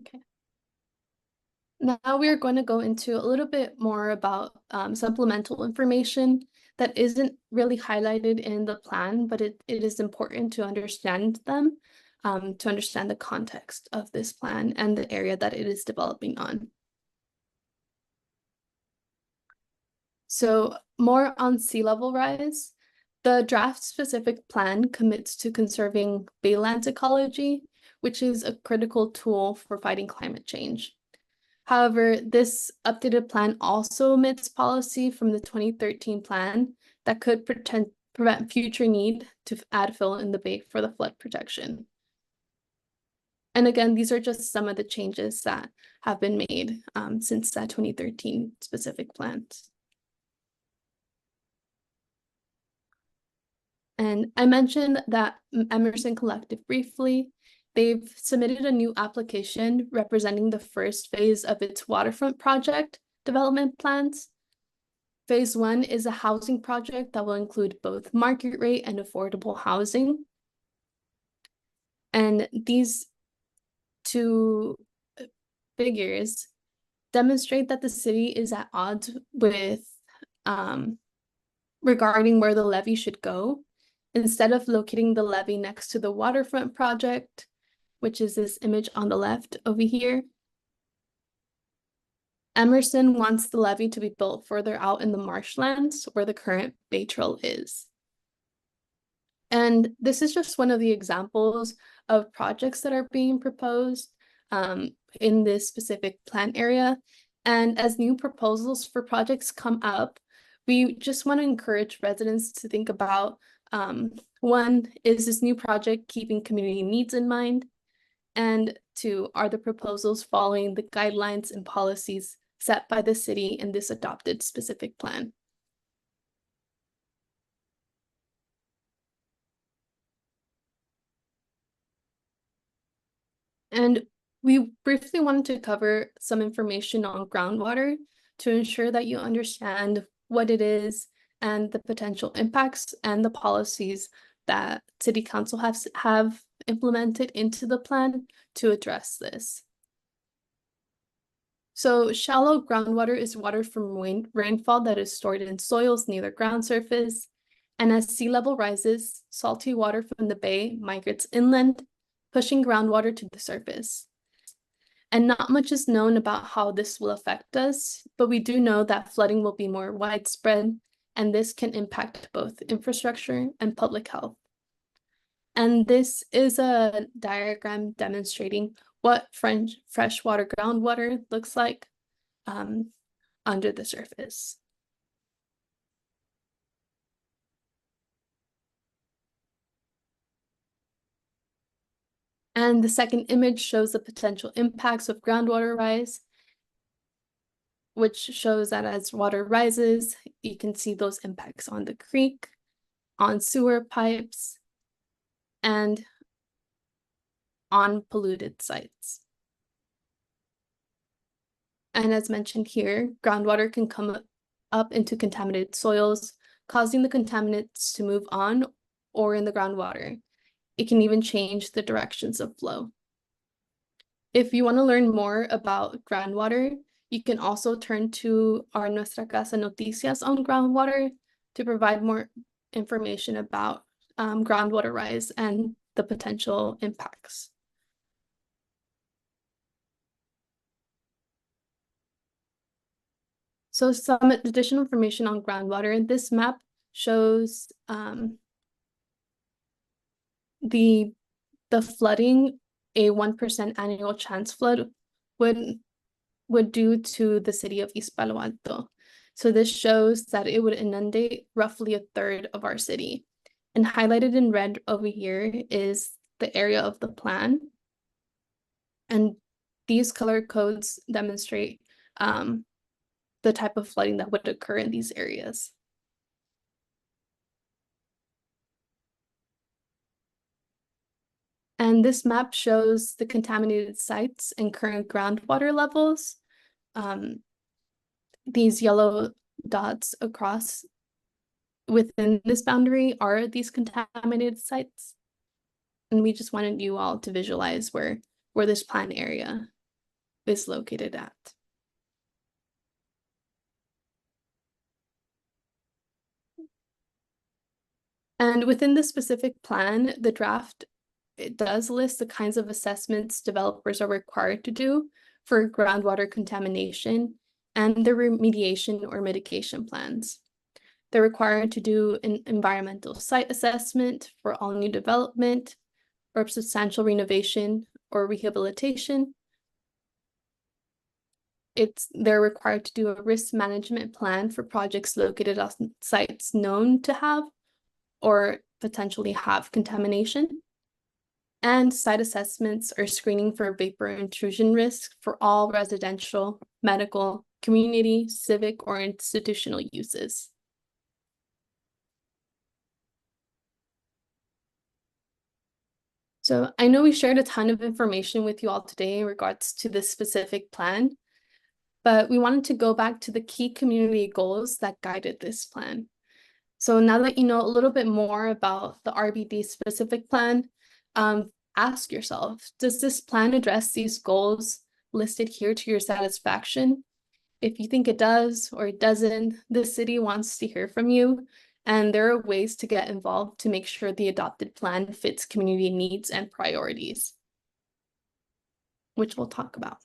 Okay. Now we are going to go into a little bit more about supplemental information that isn't really highlighted in the plan, but it is important to understand them, to understand the context of this plan and the area that it is developing on. So more on sea level rise, the draft specific plan commits to conserving baylands ecology, which is a critical tool for fighting climate change. However, this updated plan also omits policy from the 2013 plan that could prevent future need to add fill in the bay for the flood protection. And again, these are just some of the changes that have been made since that 2013 specific plans. And I mentioned that Emerson Collective briefly. They've submitted a new application representing the first phase of its waterfront project development plans. Phase 1 is a housing project that will include both market rate and affordable housing. And these two figures demonstrate that the city is at odds with regarding where the levy should go. Instead of locating the levy next to the waterfront project, which is this image on the left over here, Emerson wants the levee to be built further out in the marshlands where the current Bay Trail is. And this is just one of the examples of projects that are being proposed in this specific plan area. And as new proposals for projects come up, we just want to encourage residents to think about one, is this new project keeping community needs in mind? And two, are the proposals following the guidelines and policies set by the city in this adopted specific plan? And we briefly wanted to cover some information on groundwater to ensure that you understand what it is and the potential impacts and the policies that City Council have implemented into the plan to address this. So shallow groundwater is water from rainfall that is stored in soils near the ground surface. And as sea level rises, salty water from the bay migrates inland, pushing groundwater to the surface. And not much is known about how this will affect us, but we do know that flooding will be more widespread, and this can impact both infrastructure and public health. And this is a diagram demonstrating what freshwater groundwater looks like under the surface. And the second image shows the potential impacts of groundwater rise, which shows that as water rises, you can see those impacts on the creek, on sewer pipes, and on polluted sites. And as mentioned here, groundwater can come up into contaminated soils, causing the contaminants to move on or in the groundwater. It can even change the directions of flow. If you want to learn more about groundwater, you can also turn to our Nuestra Casa Noticias on groundwater to provide more information about groundwater rise and the potential impacts. So some additional information on groundwater. This map shows the flooding a 1% annual chance flood would do to the city of East Palo Alto. So this shows that it would inundate roughly a third of our city. And highlighted in red over here is the area of the plan. And these color codes demonstrate the type of flooding that would occur in these areas. And this map shows the contaminated sites and current groundwater levels. These yellow dots across within this boundary are these contaminated sites. And we just wanted you all to visualize where this plan area is located at. And within the specific plan, the draft, it does list the kinds of assessments developers are required to do for groundwater contamination and the remediation or mitigation plans. They're required to do an environmental site assessment for all new development or substantial renovation or rehabilitation. They're required to do a risk management plan for projects located on sites known to have or potentially have contamination. And site assessments or screening for vapor intrusion risk for all residential, medical, community, civic, or institutional uses. So I know we shared a ton of information with you all today in regards to this specific plan, but we wanted to go back to the key community goals that guided this plan. So now that you know a little bit more about the RBD specific plan, ask yourself, does this plan address these goals listed here to your satisfaction? If you think it does or it doesn't, the city wants to hear from you, and there are ways to get involved to make sure the adopted plan fits community needs and priorities, which we'll talk about.